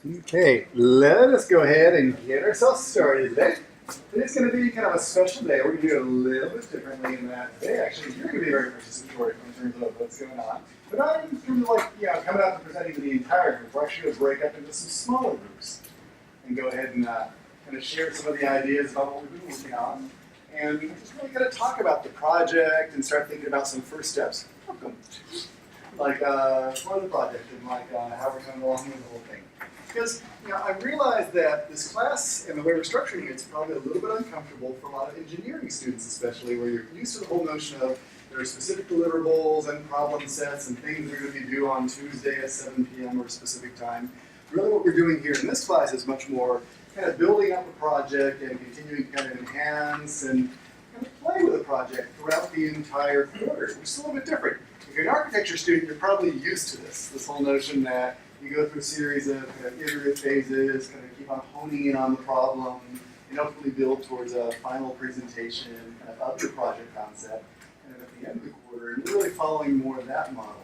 Okay, let us go ahead and get ourselves started today. Today's going to be kind of a special day. We're going to do it a little bit differently in that today. Actually, you're going to be very participatory in terms of what's going on. But not in terms of coming out and presenting to the entire group. We're actually going to break up into some smaller groups and go ahead and kind of share some of the ideas about what we've been working on. And we're just really going to talk about the project and start thinking about some first steps. Welcome. For the project and how we're coming along with the whole thing. Because I realize that this class and the way we're structuring it's probably a little bit uncomfortable for a lot of engineering students, especially where you're used to the whole notion of there are specific deliverables and problem sets and things that are going to be due on Tuesday at 7 p.m. or a specific time. Really, what we're doing here in this class is much more kind of building up a project and continuing to kind of enhance and kind of play with the project throughout the entire quarter, which is a little bit different. If you're an architecture student, you're probably used to this whole notion that you go through a series of kind of iterative phases, kind of keep on honing in on the problem, and hopefully build towards a final presentation kind of your project concept, and then at the end of the quarter, and really following more of that model.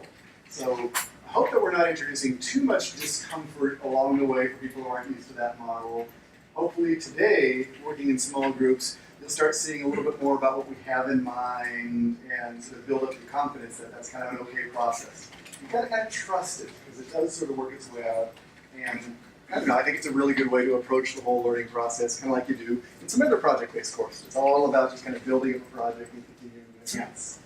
So I hope that we're not introducing too much discomfort along the way for people who aren't used to that model. Hopefully today, working in small groups, you'll start seeing a little bit more about what we have in mind and sort of build up your confidence that that's kind of an okay process. You've got to kind of trust it because it does sort of work its way out. And I don't know, I think it's a really good way to approach the whole learning process, kind of like you do in some other project-based courses. It's all about just kind of building a project and continuing to enhance.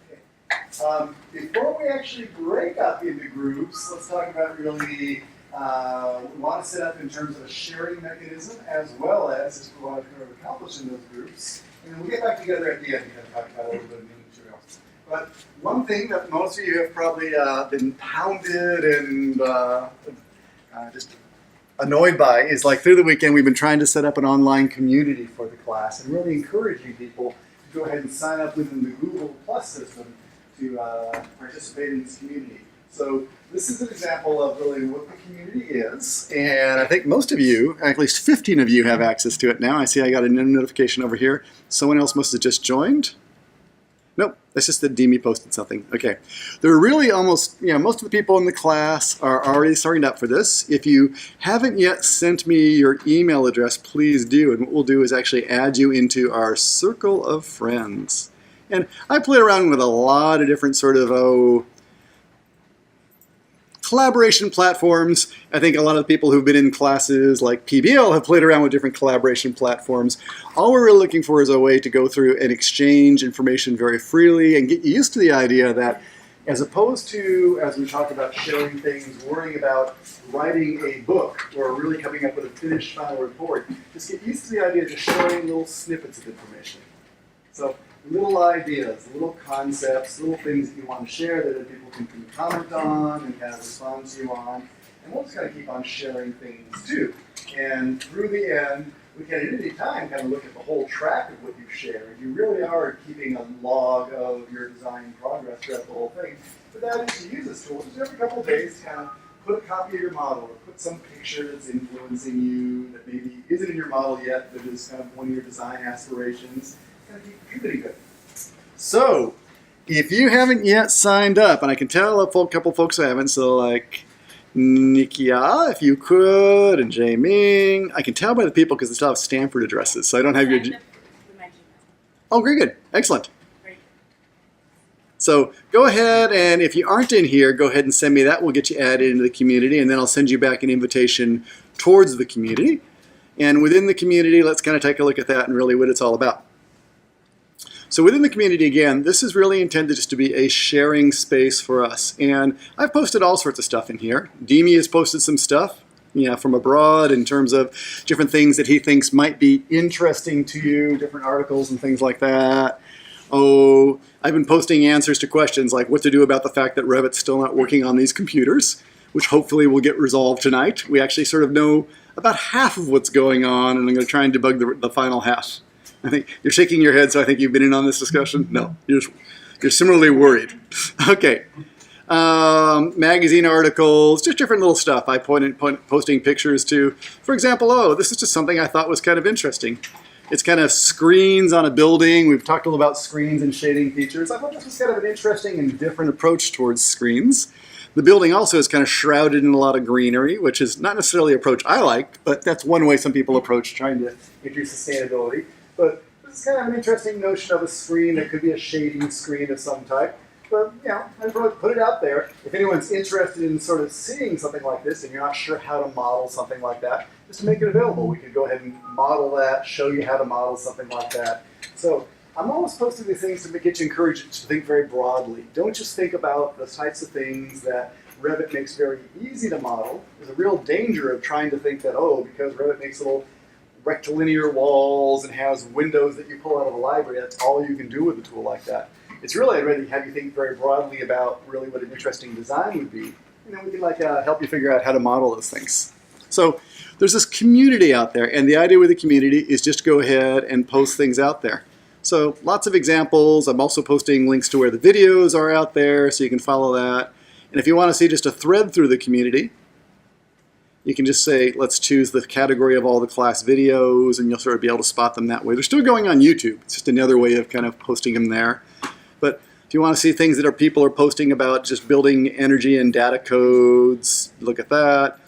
Okay. Before we actually break up into groups, let's talk about really what we want to set up in terms of a sharing mechanism as well as we want to accomplish in those groups. And then we'll get back together at the end and talk about a little bit of new material. But one thing that most of you have probably been pounded and just annoyed by is through the weekend we've been trying to set up an online community for the class and really encouraging people to go ahead and sign up within the Google Plus system to participate in this community. So this is an example of really what the community is, and I think most of you, at least 15 of you, have access to it now. I see I got a notification over here. Someone else must have just joined. Nope, that's just that Demi posted something. Okay, there are really almost, most of the people in the class are already signed up for this. If you haven't yet sent me your email address, please do, and what we'll do is actually add you into our circle of friends. And I play around with a lot of different sort of, collaboration platforms. I think a lot of the people who've been in classes like PBL have played around with different collaboration platforms. All we're really looking for is a way to go through and exchange information very freely and get used to the idea that as opposed to, as we talk about sharing things, worrying about writing a book or really coming up with a finished final report, just get used to the idea of just sharing little snippets of information. So little ideas, little concepts, little things that you want to share that other people can comment on and kind of respond to you on. And we'll just kind of keep on sharing things too. And through the end, we can at any time kind of look at the whole track of what you've shared. You really are keeping a log of your design progress throughout the whole thing. But that is to use this tool just every couple of days, kind of put a copy of your model or put some picture that's influencing you that maybe isn't in your model yet, but is kind of one of your design aspirations. Kind of keep contributing good. So, if you haven't yet signed up, and I can tell a couple folks who haven't, so like Nikia, if you could, and Jay Ming, I can tell by the people because they still have Stanford addresses, so I don't have your. Oh, very good, excellent. So go ahead, and if you aren't in here, go ahead and send me that. We'll get you added into the community, and then I'll send you back an invitation towards the community. And within the community, let's kind of take a look at that and really what it's all about. So within the community, again, this is really intended just to be a sharing space for us. And I've posted all sorts of stuff in here. Demi has posted some stuff from abroad in terms of different things that he thinks might be interesting to you, different articles and things like that. Oh, I've been posting answers to questions like what to do about the fact that Revit's still not working on these computers, which hopefully will get resolved tonight. We actually sort of know about half of what's going on, and I'm going to try and debug the final half. I think you're shaking your head, so I think you've been in on this discussion. No, you're similarly worried. Okay. Magazine articles, just different little stuff. I posting pictures to, for example, this is just something I thought was kind of interesting. It's kind of screens on a building. We've talked a little about screens and shading features. I thought this was kind of an interesting and different approach towards screens. The building also is kind of shrouded in a lot of greenery, which is not necessarily an approach I like, but that's one way some people approach trying to introduce sustainability. But this is kind of an interesting notion of a screen that could be a shading screen of some type. But, you know, I'd probably put it out there. If anyone's interested in sort of seeing something like this and you're not sure how to model something like that, just to make it available, we could go ahead and model that, show you how to model something like that. So I'm always posting these things to get you encouraged to think very broadly. Don't just think about the types of things that Revit makes very easy to model. There's a real danger of trying to think that, oh, because Revit makes little rectilinear walls and has windows that you pull out of a library, that's all you can do with a tool like that. It's really, I'd rather have you think very broadly about really what an interesting design would be. And then we can help you figure out how to model those things. So there's this community out there, and the idea with the community is just go ahead and post things out there. So lots of examples. I'm also posting links to where the videos are out there so you can follow that. And if you want to see just a thread through the community, you can just say, let's choose the category of all the class videos, and you'll sort of be able to spot them that way. They're still going on YouTube. It's just another way of kind of posting them there. But if you want to see things that people are posting about just building energy and data codes, look at that.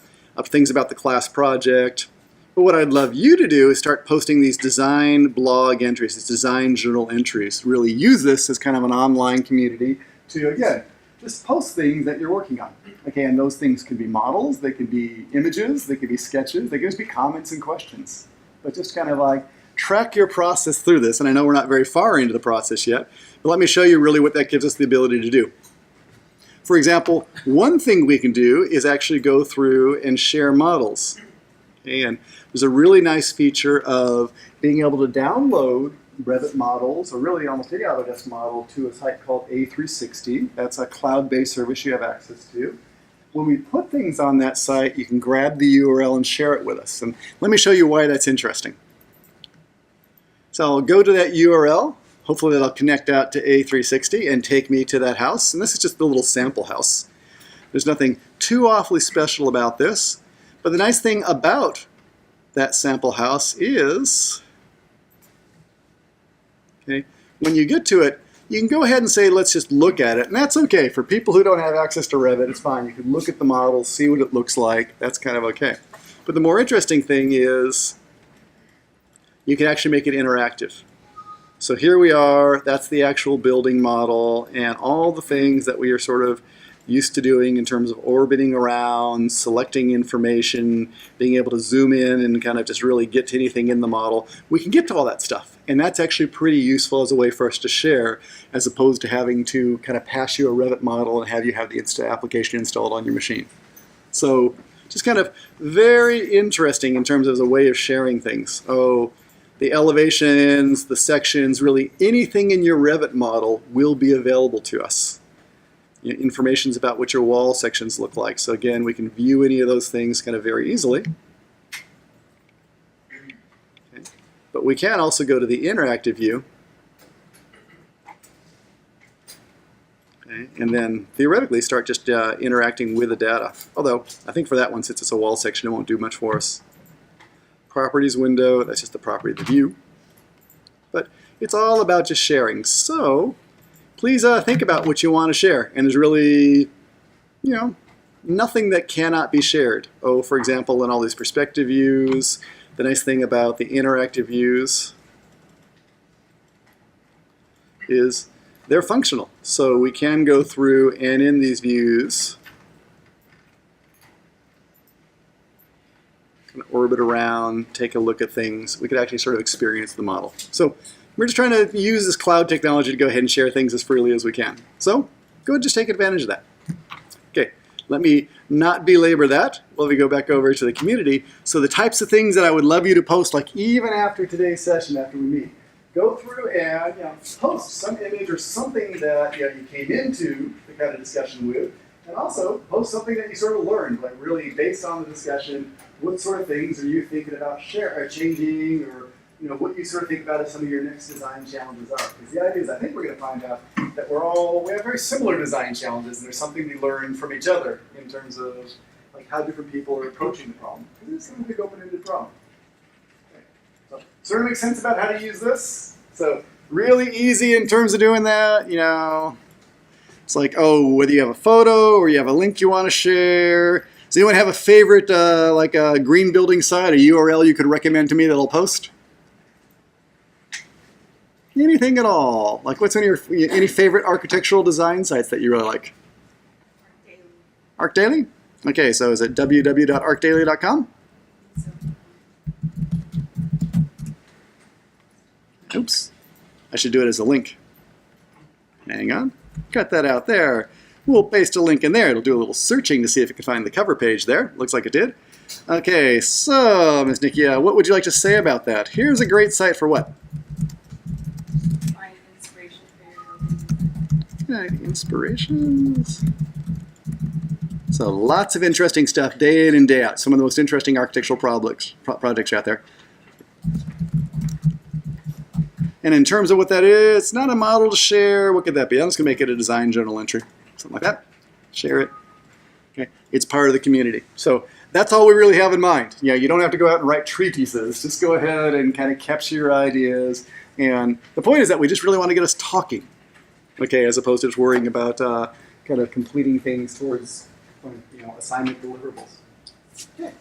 Things about the class project. But what I'd love you to do is start posting these design blog entries, these design journal entries. Really use this as kind of an online community to, again, just post things that you're working on. Okay, and those things could be models, they could be images, they could be sketches, they could just be comments and questions. But just kind of like track your process through this. And I know we're not very far into the process yet, but let me show you really what that gives us the ability to do. For example, one thing we can do is actually go through and share models. And there's a really nice feature of being able to download Revit models, or really almost any Autodesk model, to a site called A360. That's a cloud-based service you have access to. When we put things on that site, you can grab the URL and share it with us. And let me show you why that's interesting. So I'll go to that URL. Hopefully that'll connect out to A360 and take me to that house. And this is just the little sample house. There's nothing too awfully special about this. But the nice thing about that sample house is, okay, when you get to it, you can go ahead and say, let's just look at it. And that's okay. For people who don't have access to Revit, it's fine. You can look at the model, see what it looks like. That's kind of okay. But the more interesting thing is you can actually make it interactive. So here we are. That's the actual building model and all the things that we are sort of used to doing in terms of orbiting around, selecting information, being able to zoom in and kind of just really get to anything in the model. We can get to all that stuff. And that's actually pretty useful as a way for us to share, as opposed to having to kind of pass you a Revit model and have you have the application installed on your machine. So just kind of very interesting in terms of a way of sharing things. Oh, the elevations, the sections, really anything in your Revit model will be available to us. Information's about what your wall sections look like. So again, we can view any of those things kind of very easily. Okay. But we can also go to the interactive view. Okay. And then theoretically start just interacting with the data. Although I think for that one, since it's a wall section, it won't do much for us. Properties window, that's just the property of the view. But it's all about just sharing. So please think about what you want to share. And there's really, nothing that cannot be shared. Oh, for example, in all these perspective views, the nice thing about the interactive views is they're functional. So we can go through and in these views kind of orbit around, take a look at things. We could actually sort of experience the model. So we're just trying to use this cloud technology to go ahead and share things as freely as we can. So go ahead and just take advantage of that. Okay, let me not belabor that. Let me go back over to the community. So the types of things that I would love you to post, like even after today's session, after we meet, go through and post some image or something that you came into the kind of discussion with, and also post something that you sort of learned, like really based on the discussion, what sort of things are you thinking about changing, or what you sort of think about as some of your next design challenges are. Because the idea is, I think we're going to find out that we have very similar design challenges, and there's something we learn from each other in terms of like how different people are approaching the problem. Because it's kind of a big open-ended problem. Okay. So sort of makes sense about how to use this. So really easy in terms of doing that, It's like, oh, whether you have a photo or you have a link you want to share. Does anyone have a favorite, like a green building site, a URL you could recommend to me that I'll post? Anything at all? Like, what's any favorite architectural design sites that you really like? ArcDaily? Okay, so is it www.arcdaily.com? Oops, I should do it as a link. Hang on, cut that out there. We'll paste a link in there. It'll do a little searching to see if it can find the cover page there. Looks like it did. Okay, so Ms. Nikia, what would you like to say about that? Here's a great site for what? Find inspiration for your Inspirations. So lots of interesting stuff day in and day out. Some of the most interesting architectural projects are out there. And in terms of what that is, it's not a model to share. What could that be? I'm just going to make it a design journal entry. Something like that. Share it. Okay. It's part of the community. So that's all we really have in mind. You don't have to go out and write treatises. Just go ahead and kind of capture your ideas. And the point is that we just really want to get us talking, okay, as opposed to just worrying about kind of completing things towards assignment deliverables. Okay.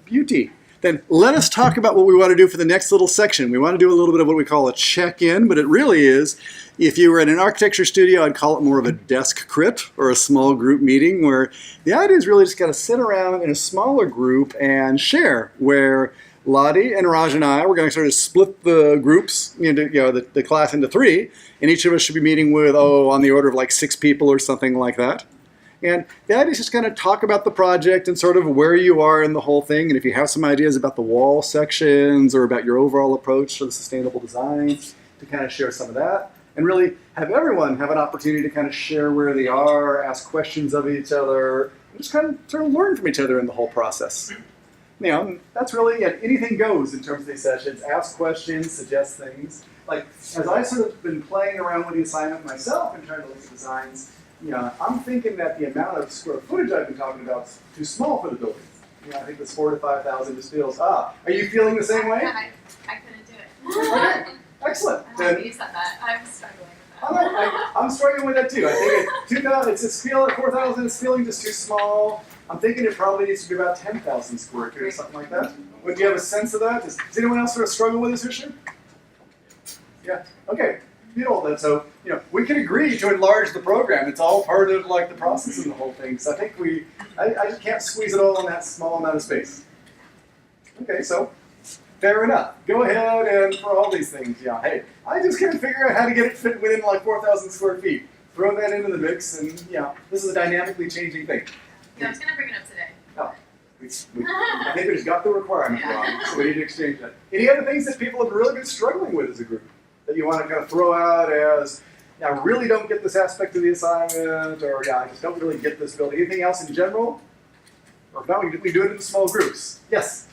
Beauty. Then let us talk about what we want to do for the next little section. We want to do a little bit of what we call a check-in, but it really is, if you were in an architecture studio, I'd call it more of a desk crit or a small group meeting where the idea is really just kind of sit around in a smaller group and share, where Lottie and Raj and I, we're going to sort of split the groups, the class into 3, and each of us should be meeting with, on the order of like 6 people or something like that. And the idea is just kind of talk about the project and sort of where you are in the whole thing. And if you have some ideas about the wall sections or about your overall approach to the sustainable designs, to kind of share some of that. And really have everyone have an opportunity to kind of share where they are, ask questions of each other, and just kind of sort of learn from each other in the whole process. That's really it. Anything goes in terms of these sessions. Ask questions, suggest things. Like, as I've sort of been playing around with the assignment myself and trying to look at designs, I'm thinking that the amount of square footage I've been talking about is too small for the buildings. I think this 4,000 to 5,000 just feels, are you feeling the same way? I couldn't do it. Okay, excellent. I'm happy you said that. I'm struggling with that. I'm struggling with that too. I think 2,000, it's just 4,000 is feeling just too small. I'm thinking it probably needs to be about 10,000 square feet or something like that. Would you have a sense of that? Does anyone else sort of struggle with this issue? Yeah, okay. Then so we can agree to enlarge the program. It's all part of like the process and the whole thing. So I think I just can't squeeze it all in that small amount of space. Okay, so fair enough. Go ahead and for all these things, hey, I just can't figure out how to get it fit within like 4,000 square feet. Throw that into the mix, and this is a dynamically changing thing. Yeah, I was gonna bring it up today. Oh, I think we just got the requirement wrong, so we need to exchange that. Any other things that people have really been struggling with as a group that you want to kind of throw out as, I really don't get this aspect of the assignment, or I just don't really get this building. Anything else in general? Or if not, we do it in small groups. Yes?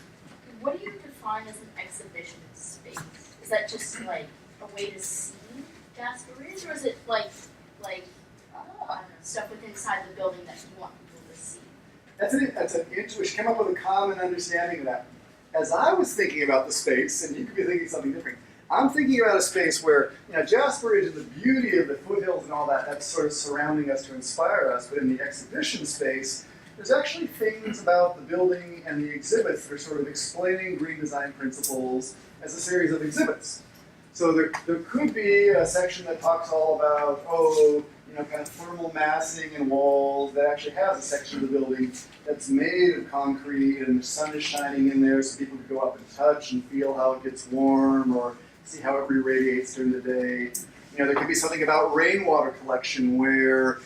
What do you define as an exhibition space? Is that just like a way to see Gasparilla, or is it like I don't know, stuff within inside the building that you want people to see? That's an intuition. Come up with a common understanding of that. As I was thinking about the space, and you could be thinking something different, I'm thinking about a space where, Jasper Ridge and the beauty of the foothills and all that, that's sort of surrounding us to inspire us, but in the exhibition space, there's actually things about the building and the exhibits that are sort of explaining green design principles as a series of exhibits. So there could be a section that talks all about, kind of thermal massing in walls that actually has a section of the building that's made of concrete and the sun is shining in there so people can go up and touch and feel how it gets warm or see how it re-radiates during the day. There could be something about rainwater collection where,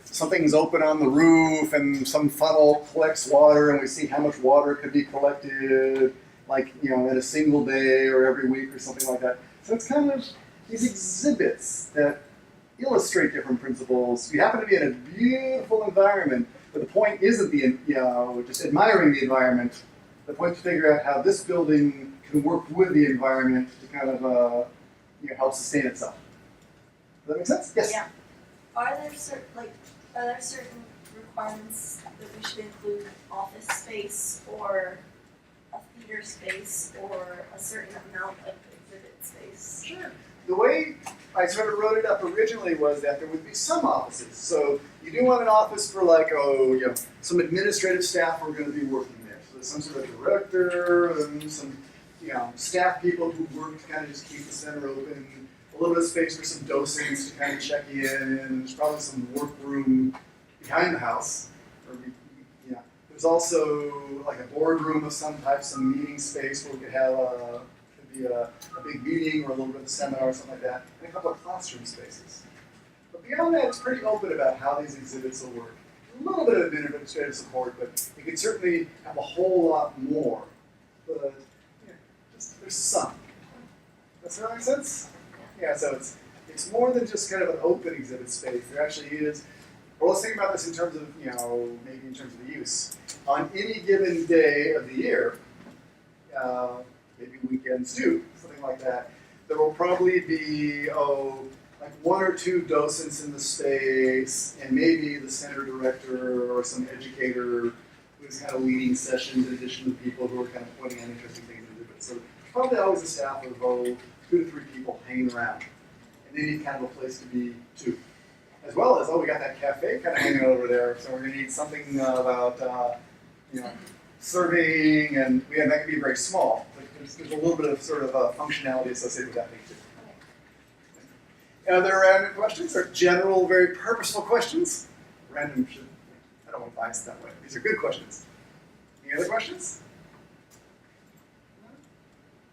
something's open on the roof and some funnel collects water and we see how much water could be collected, in a single day or every week or something like that. So it's kind of these exhibits that illustrate different principles. You happen to be in a beautiful environment, but the point isn't just admiring the environment. The point is to figure out how this building can work with the environment to kind of help sustain itself. Does that make sense? Yes. Yeah. Are there certain requirements that we should include office space or a theater space or a certain amount of exhibit space? Sure. the way I sort of wrote it up originally was that there would be some offices. So you do want an office for like, some administrative staff who are going to be working there. So there's some sort of director and some, staff people who work to kind of just keep the center open. A little bit of space for some docents to kind of check in. There's probably some workroom behind the house. There's also like a boardroom of some type, some meeting space where we could have a big meeting or a little bit of a seminar or something like that, and a couple of classroom spaces. But beyond that, it's pretty open about how these exhibits will work. A little bit of administrative support, but you could certainly have a whole lot more. But there's some. Does that make sense? Yeah, so it's more than just kind of an open exhibit space. There actually is. Well, let's think about this in terms of, maybe in terms of the use. On any given day of the year, maybe weekends too, something like that, there will probably be, like one or two docents in the space, and maybe the center director or some educator who's kind of leading sessions in addition to people who are kind of pointing out interesting things to do. So probably always a staff of, 2 to 3 people hanging around. And they need kind of a place to be too. As well as, we got that cafe kind of hanging over there, so we're going to need something about, serving, and that can be very small. But there's a little bit of sort of functionality associated with that thing too. Other random questions or general, very purposeful questions? Random should, I don't want to bias that way. These are good questions. Any other questions?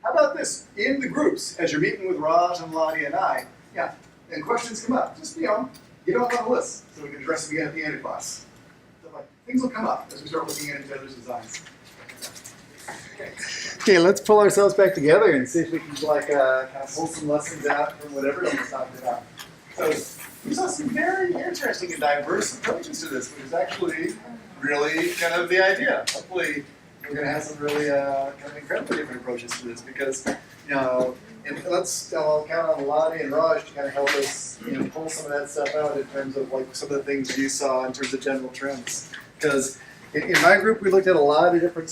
How about this? In the groups, as you're meeting with Raj and Lottie and I, and questions come up, just, get off on the list so we can address them again at the end of class. So, things will come up as we start looking at each other's designs. Okay, let's pull ourselves back together and see if we can kind of pull some lessons out from whatever we talked about. So we saw some very interesting and diverse approaches to this, which is actually really kind of the idea. Hopefully we're going to have some really kind of incredibly different approaches to this because, and I'll count on Lottie and Raj to kind of help us, pull some of that stuff out in terms of some of the things you saw in terms of general trends. Because in my group, we looked at a lot of different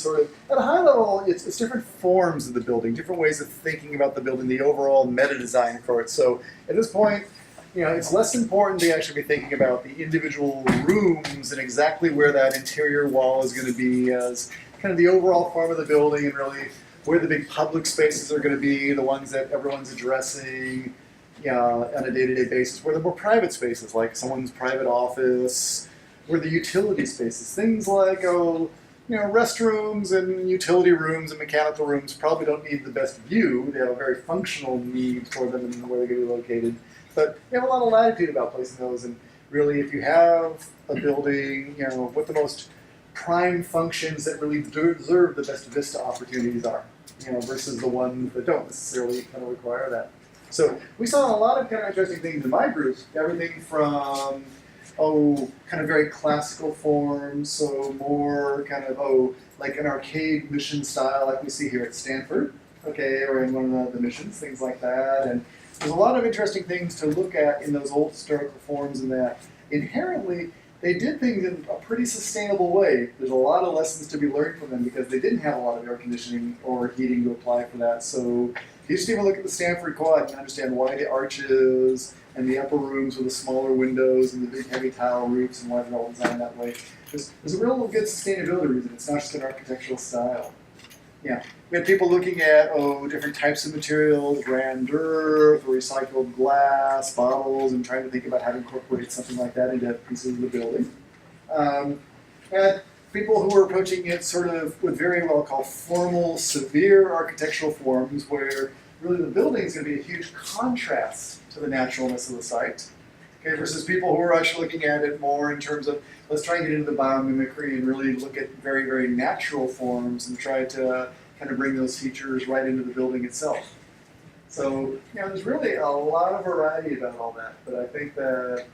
at a high level, it's different forms of the building, different ways of thinking about the building, the overall meta design for it. So at this point, it's less important to actually be thinking about the individual rooms and exactly where that interior wall is going to be as kind of the overall form of the building and really where the big public spaces are going to be, the ones that everyone's addressing on a day-to-day basis, where the more private spaces, like someone's private office, where the utility spaces, things like, restrooms and utility rooms and mechanical rooms probably don't need the best view. They have a very functional need for them and where they're going to be located. But we have a lot of latitude about placing those, and really if you have a building, what the most prime functions that really deserve the best vista opportunities are, versus the ones that don't necessarily kind of require that. So we saw a lot of kind of interesting things in my group, everything from, kind of very classical forms, so more kind of, like an arcade mission style like we see here at Stanford, or in one of the missions, things like that. And there's a lot of interesting things to look at in those old historical forms in that inherently they did things in a pretty sustainable way. There's a lot of lessons to be learned from them because they didn't have a lot of air conditioning or heating to apply for that. So you just even look at the Stanford Quad and understand why the arches and the upper rooms with the smaller windows and the big heavy tile roofs and why they're all designed that way. There's a real good sustainability reason. It's not just an architectural style. We had people looking at, different types of materials, rammed earth, recycled glass, bottles, and trying to think about how to incorporate something like that into pieces of the building. And people who were approaching it sort of with very what I'll call formal, severe architectural forms where really the building is going to be a huge contrast to the naturalness of the site. Versus people who are actually looking at it more in terms of, let's try and get into the biomimicry and really look at very, very natural forms and try to kind of bring those features right into the building itself. So, there's really a lot of variety about all that, but I think that,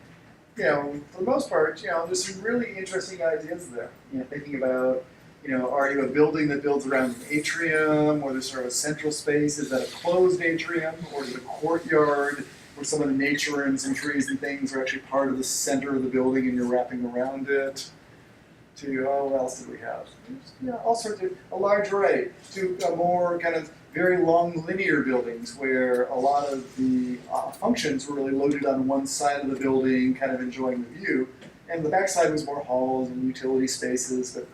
for the most part, there's some really interesting ideas there. Thinking about, are you a building that builds around an atrium, or there's sort of a central space? Is that a closed atrium, or is it a courtyard? Where some of the nature and some trees and things are actually part of the center of the building and you're wrapping around it. To, what else did we have? All sorts of, a large array. To a more kind of very long linear buildings where a lot of the functions were really loaded on one side of the building, kind of enjoying the view, and the backside was more halls and utility spaces, but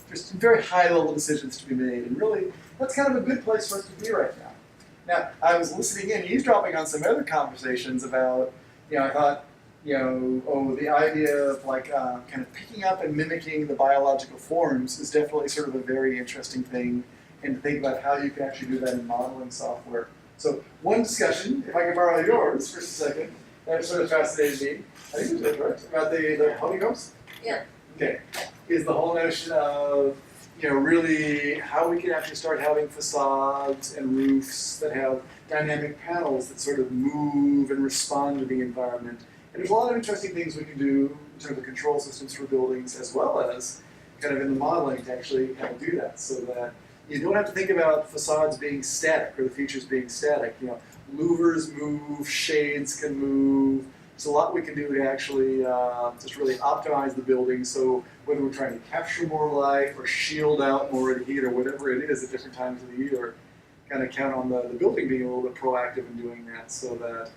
there's some very high level decisions to be made, and really that's kind of a good place for us to be right now. Now, I was listening in, eavesdropping on some other conversations about, I thought, the idea of kind of picking up and mimicking the biological forms is definitely sort of a very interesting thing, and to think about how you can actually do that in modeling software. So one discussion, if I can borrow yours for a second, that sort of fascinated me. I think it was right, about the honeycombs? Yeah. Okay. Is the whole notion of, really how we can actually start having facades and roofs that have dynamic panels that sort of move and respond to the environment. And there's a lot of interesting things we can do in terms of control systems for buildings, as well as kind of in the modeling to actually kind of do that, so that you don't have to think about facades being static or the features being static. Louvers move, shades can move. There's a lot we can do to actually just really optimize the building. So whether we're trying to capture more light or shield out more of the heat or whatever it is at different times of the year, kind of count on the building being a little bit proactive in doing that, so that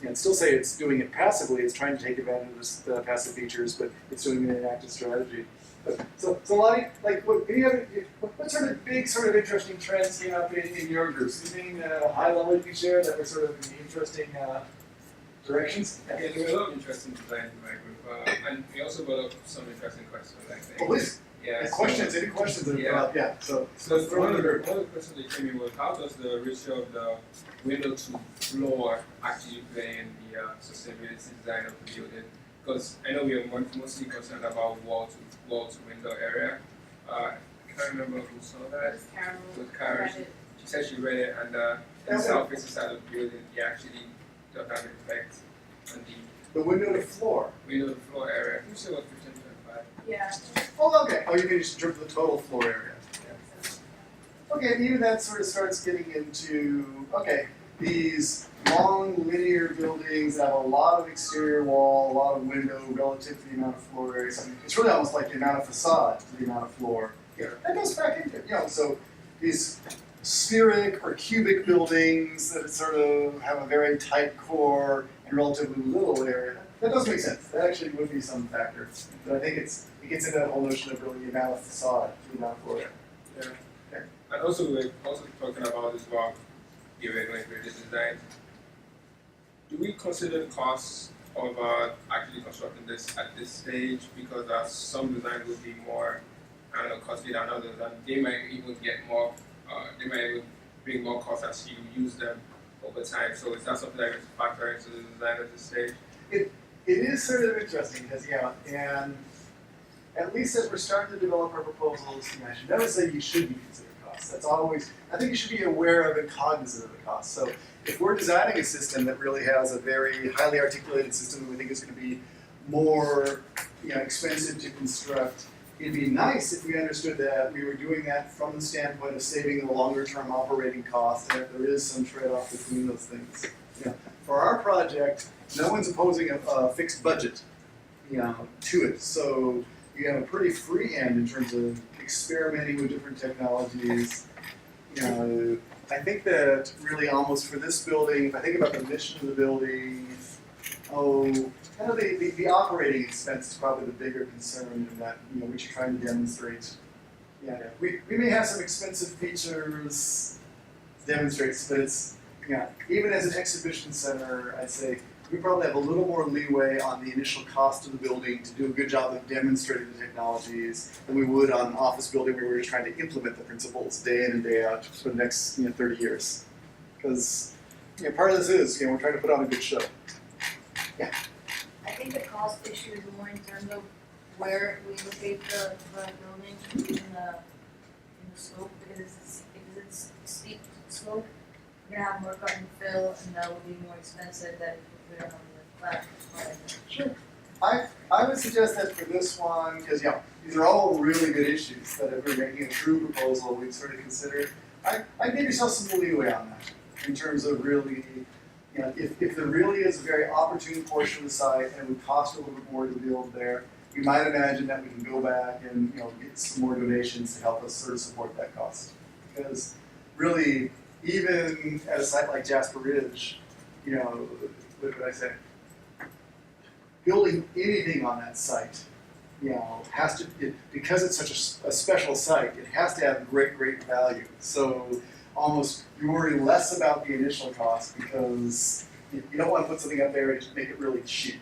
and still say it's doing it passively, it's trying to take advantage of the passive features, but it's doing it in an active strategy. So Lonnie, what sort of big, sort of interesting trends came up in your groups? Anything high level you can share that were sort of interesting directions? Yeah, there were a lot of interesting designs in my group, and we also brought up some interesting questions, I think. Oh, please. Yeah. Any questions that have come up? Yeah. So one of the questions that came in was, how does the ratio of the window to floor actually play in the sustainability design of the building? Because I know we are mostly concerned about wall to window area. I can't remember who saw that. It was Carol. With Karen, Read it. she said she read it, and the south-facing side of the building, it actually does have an effect on the window to floor. the window to floor area. I think she was 15.5. Yeah. Oh, okay. Oh, you can just drip the total floor area. Okay, and even that sort of starts getting into, these long linear buildings that have a lot of exterior wall, a lot of window relative to the amount of floor area. So it's really almost like the amount of facade to the amount of floor. Yeah. That goes back into it. So these spheric or cubic buildings that sort of have a very tight core and relatively little area. That does make sense. That actually would be some factor. But I think it gets into that whole notion of really the amount of facade to the amount of floor area. Yeah. Okay. And also we're also talking about this about the regulatory design. Do we consider the costs of actually constructing this at this stage? Because some designs would be more, costly than others, and they might even get more. They might even bring more costs as you use them over time. So is that something that is factor into the design at this stage? It is sort of interesting because, and at least as we're starting to develop our proposals, I should never say you should be considering costs. That's always, I think you should be aware of and cognizant of the costs. So if we're designing a system that really has a very highly articulated system that we think is going to be more expensive to construct, it'd be nice if we understood that we were doing that from the standpoint of saving the longer term operating costs, and if there is some trade-off between those things. For our project, no one's opposing a fixed budget, to it. So you have a pretty free hand in terms of experimenting with different technologies. I think that really almost for this building, if I think about the mission of the building, kind of the operating expense is probably the bigger concern in that, what you're trying to demonstrate. We may have some expensive features to demonstrate, but it's, even as an exhibition center, I'd say we probably have a little more leeway on the initial cost of the building to do a good job of demonstrating the technologies than we would on an office building where we're just trying to implement the principles day in and day out for the next 30 years. Because part of this is, we're trying to put on a good show. Yeah. I think the cost issue is more in terms of where we locate the building in the slope, because if it's steep slope, we're gonna have more cut and fill, and that will be more expensive than if we put it on the flat. Sure. I would suggest that for this one, because these are all really good issues that if we're making a true proposal, we'd sort of consider. I'd give yourself some leeway on that in terms of really, if there really is a very opportune portion of the site and it would cost a little bit more to build there, you might imagine that we can go back and get some more donations to help us sort of support that cost. Because really, even at a site like Jasper Ridge, you know, what did I say? Building anything on that site, you know, because it's such a special site, it has to have great value. So almost you worry less about the initial cost because you don't want to put something up there and just make it really cheap.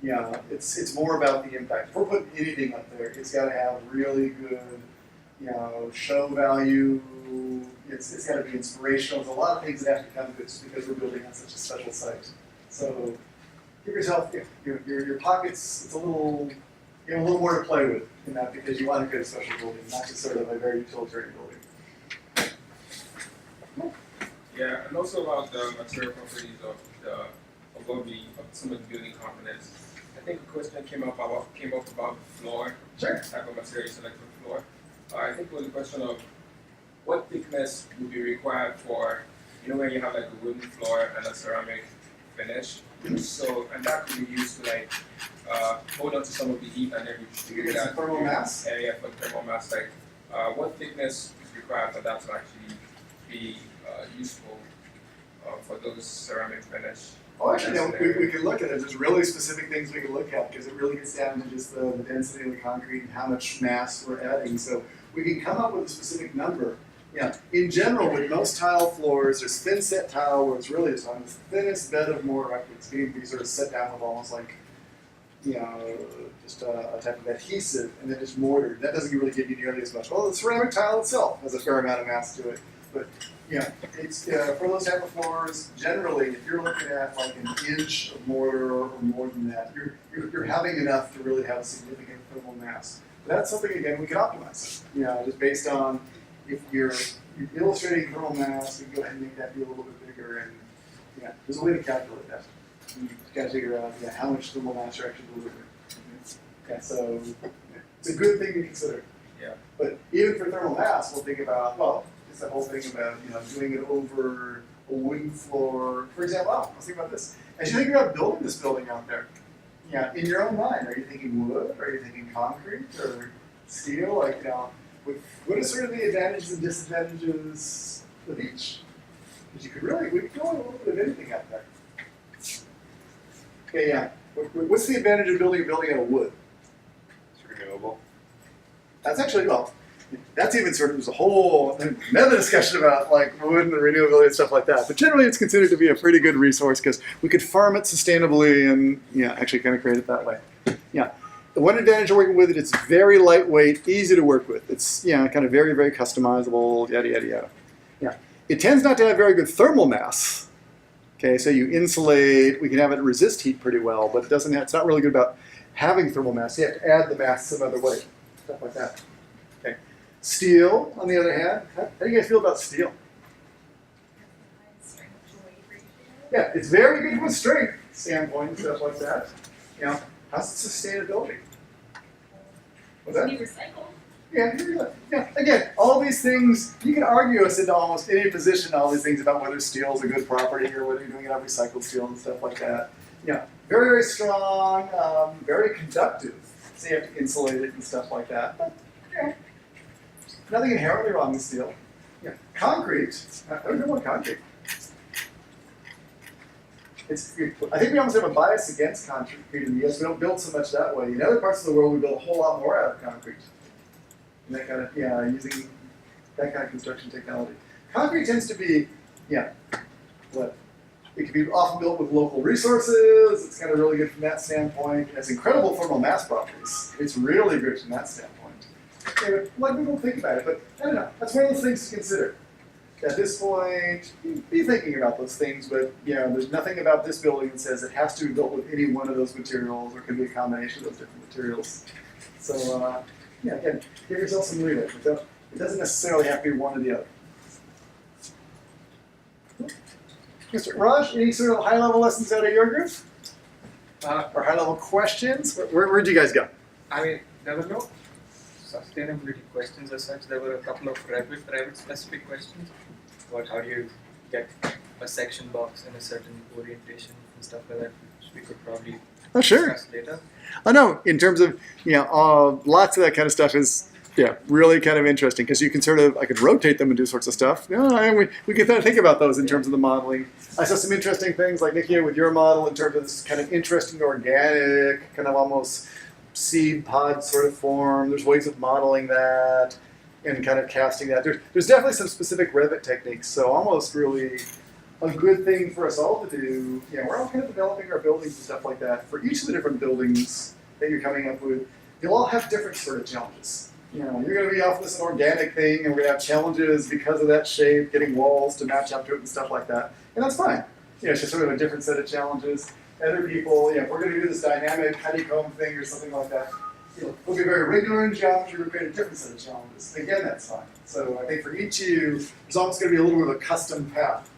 Yeah, it's more about the impact. If we're putting anything up there, it's got to have really good, you know, show value. It's got to be inspirational. There's a lot of things that have to come to it just because we're building on such a special site. So give yourself your pockets. It's a little, you know, a little more to play with in that because you want to create a special building, not just sort of a very utilitarian building. Yeah, and also about the material properties of some of the building components. I think a question came up about the floor, Sure. type of material you select for floor. I think it was a question of what thickness would be required for, you know, when you have like a wooden floor and a ceramic finish. So, and that could be used to like hold on to some of the heat and everything. You get some thermal mass. Yeah, for thermal mass. Like, what thickness is required for that to actually be useful for those ceramic finish? Oh, actually, no, we can look at it. There's really specific things we can look at because it really gets down to just the density of the concrete and how much mass we're adding. So we can come up with a specific number. Yeah, in general, with most tile floors, there's thin set tile where it's really just on the thinnest bed of mortar. It's going to be sort of set down with almost like, you know, just a type of adhesive, and then just mortar. That doesn't really give you nearly as much. Well, the ceramic tile itself has a fair amount of mass to it, but yeah, it's for those type of floors. Generally, if you're looking at like an inch of mortar or more than that, you're having enough to really have a significant thermal mass. But that's something again we can optimize. You know, just based on if you're illustrating thermal mass, we can go ahead and make that be a little bit bigger, and yeah, there's a way to calculate that. You got to figure out how much thermal mass you're actually delivering. Okay, so it's a good thing to consider. Yeah. But even for thermal mass, we'll think about, well, it's that whole thing about, you know, doing it over a wooden floor. For example, let's think about this. As you think about building this building out there, yeah, in your own mind, are you thinking wood? Are you thinking concrete or steel? Like, you know, what are sort of the advantages and disadvantages of each? Because you could really, we could go on a little bit of anything out there. Okay, yeah. What's the advantage of building a building out of wood? It's renewable. That's actually, well, that's even sort of, there's a whole another discussion about like wood and the renewability and stuff like that. But generally it's considered to be a pretty good resource because we could farm it sustainably and yeah, actually kind of create it that way. Yeah. The one advantage of working with it, it's very lightweight, easy to work with. It's, you know, kind of very, very customizable, yada, yada, yada. Yeah. It tends not to have very good thermal mass. Okay, so you insulate, we can have it resist heat pretty well, but it doesn't have, it's not really good about having thermal mass. You have to add the mass some other way, stuff like that. Okay. Steel, on the other hand, how do you guys feel about steel? Yeah, it's very good from a strength standpoint and stuff like that. You know, how's the sustainability? What's that? Can you recycle? Yeah. Again, all these things, you can argue us into almost any position, all these things about whether steel is a good property or whether you're doing it out of recycled steel and stuff like that. Yeah, very, very strong, very conductive. So you have to insulate it and stuff like that. But, yeah, nothing inherently wrong with steel. Yeah, concrete, I don't know what concrete. I think we almost have a bias against concrete in the US. We don't build so much that way. In other parts of the world, we build a whole lot more out of concrete. And that kind of, yeah, using that kind of construction technology. Concrete tends to be, yeah, what? It can be often built with local resources. It's kind of really good from that standpoint. It has incredible thermal mass properties. It's really good from that standpoint. Okay, but like, we don't think about it, but I don't know. That's one of those things to consider. At this point, be thinking about those things, but you know, there's nothing about this building that says it has to be built with any one of those materials or can be a combination of those different materials. So, yeah, again, give yourself some leeway. It doesn't necessarily have to be one or the other. Mr. Raj, any sort of high-level lessons out of your group? Or high-level questions? Where'd you guys go? I mean, there were no sustainability questions as such. There were a couple of Revit specific questions. About how do you get a section box in a certain orientation and stuff like that, which we could probably discuss later. I know, in terms of, you know, lots of that kind of stuff is Yeah, really kind of interesting because you can sort of, I could rotate them and do sorts of stuff. Yeah, we can kind of think about those in terms of the modeling. I saw some interesting things like Nikia with your model in terms of this kind of interesting organic, kind of almost seed pod sort of form. There's ways of modeling that and kind of casting that. There's definitely some specific Revit techniques, so almost really a good thing for us all to do. You know, we're all kind of developing our buildings and stuff like that. For each of the different buildings that you're coming up with, you'll all have different sort of challenges. You know, you're going to be off this organic thing, and we're going to have challenges because of that shape, getting walls to match up to it and stuff like that. And that's fine. You know, it's just sort of a different set of challenges. Other people, you know, if we're going to do this dynamic honeycomb thing or something like that, you know, we'll be very regular in geometry, we'll create a different set of challenges. Again, that's fine. So I think for each of you, there's almost going to be a little bit of a custom path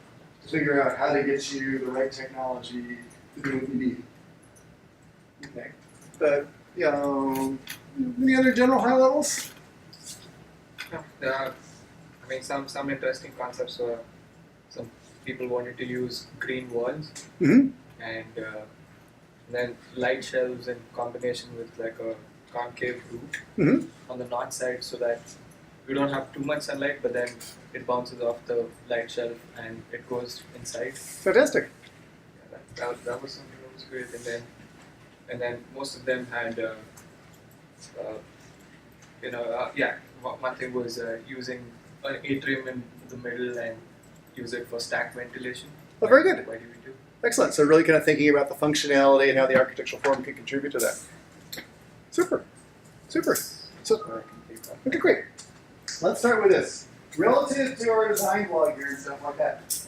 to figure out how to get you the right technology to do what you need. Okay. But, you know, any other general high levels? Yeah, there are, I mean, some interesting concepts were some people wanted to use green walls Mm-hmm. and then light shelves in combination with like a concave roof Mm-hmm. on the north side so that we don't have too much sunlight, but then it bounces off the light shelf and it goes inside. Fantastic. Yeah, that was something that was great. And then most of them had, one thing was using an atrium in the middle and use it for stack ventilation. Oh, very good. Why do we do? Excellent. So really kind of thinking about the functionality and how the architectural form can contribute to that. Super. Super. So, I can take that. okay, great. Let's start with this. Relative to our design blog here and stuff like that,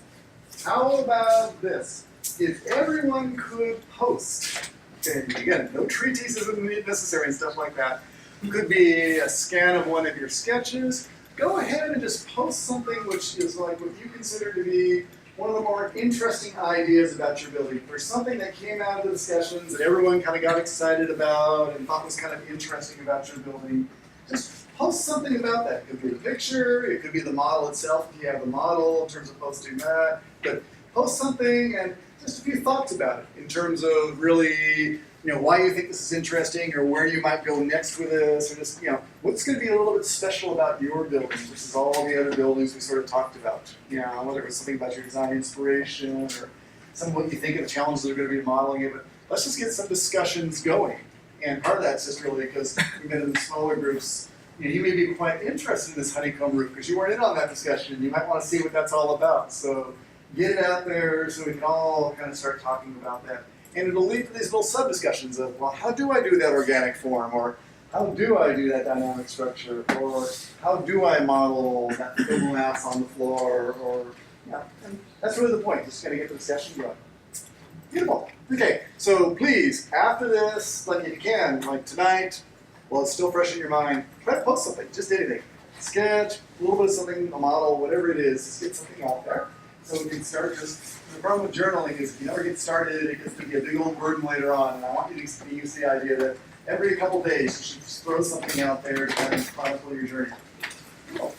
how about this? If everyone could post, and again, no treatises are necessary and stuff like that, could be a scan of one of your sketches, go ahead and just post something which is like what you consider to be one of the more interesting ideas about your building. There's something that came out of the discussions that everyone kind of got excited about and thought was kind of interesting about your building. Just post something about that. It could be a picture, it could be the model itself if you have the model in terms of posting that. But post something and just a few thoughts about it in terms of really, you know, why you think this is interesting or where you might go next with this, or just, you know, what's going to be a little bit special about your building versus all the other buildings we sort of talked about. You know, whether it was something about your design inspiration or some of what you think of the challenges that are going to be modeling it. But let's just get some discussions going. And part of that's just really because we've been in the smaller groups. You know, you may be quite interested in this honeycomb roof because you weren't in on that discussion. You might want to see what that's all about. So get it out there so we can all kind of start talking about that. And it'll lead to these little sub-discussions of, well, how do I do that organic form? Or how do I do that dynamic structure? Or how do I model that thin mass on the floor? Or, yeah, and that's really the point, just kind of get the discussion going. Beautiful. Okay, so please, after this, like if you can, like tonight, while it's still fresh in your mind, try to post something, just anything. Sketch, a little bit of something, a model, whatever it is, just get something out there. So we can start just, the problem with journaling is if you never get started, it gets to be a big old burden later on. And I want you to use the idea that every couple days you should just throw something out there to kind of chronicle your journey.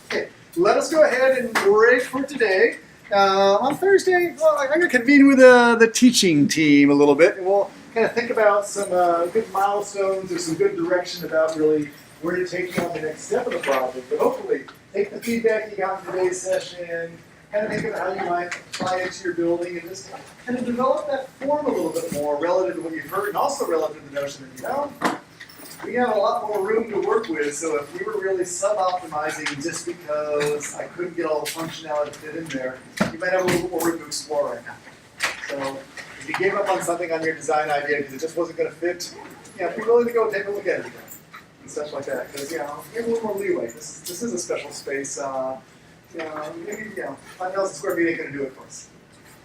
Okay, let us go ahead and break for today. On Thursday, well, I'm going to convene with the teaching team a little bit, and we'll kind of think about some good milestones or some good direction about really where to take you on the next step of the project. But hopefully, take the feedback you got in today's session, kind of think about how you might apply it to your building, and just kind of develop that form a little bit more relative to what you've heard, and also relative to the notion that, you know, we have a lot more room to work with, so if we were really sub-optimizing just because I couldn't get all the functionality to fit in there, you might have a little bit more room to explore right now. So if you gave up on something on your design idea because it just wasn't going to fit, yeah, be willing to go take a look at it again and stuff like that. Because, you know, give a little more leeway. This is a special space. You know, maybe, you know, 5,000 square feet ain't going to do it for us.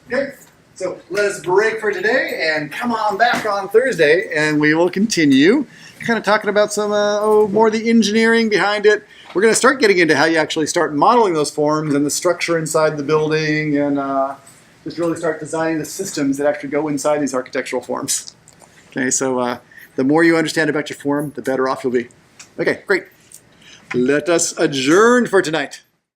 Okay? So let us break for today and come on back on Thursday and we will continue kind of talking about some more of the engineering behind it. We're going to start getting into how you actually start modeling those forms and the structure inside the building and just really start designing the systems that actually go inside these architectural forms. Okay, so the more you understand about your form, the better off you'll be. Okay, great. Let us adjourn for tonight.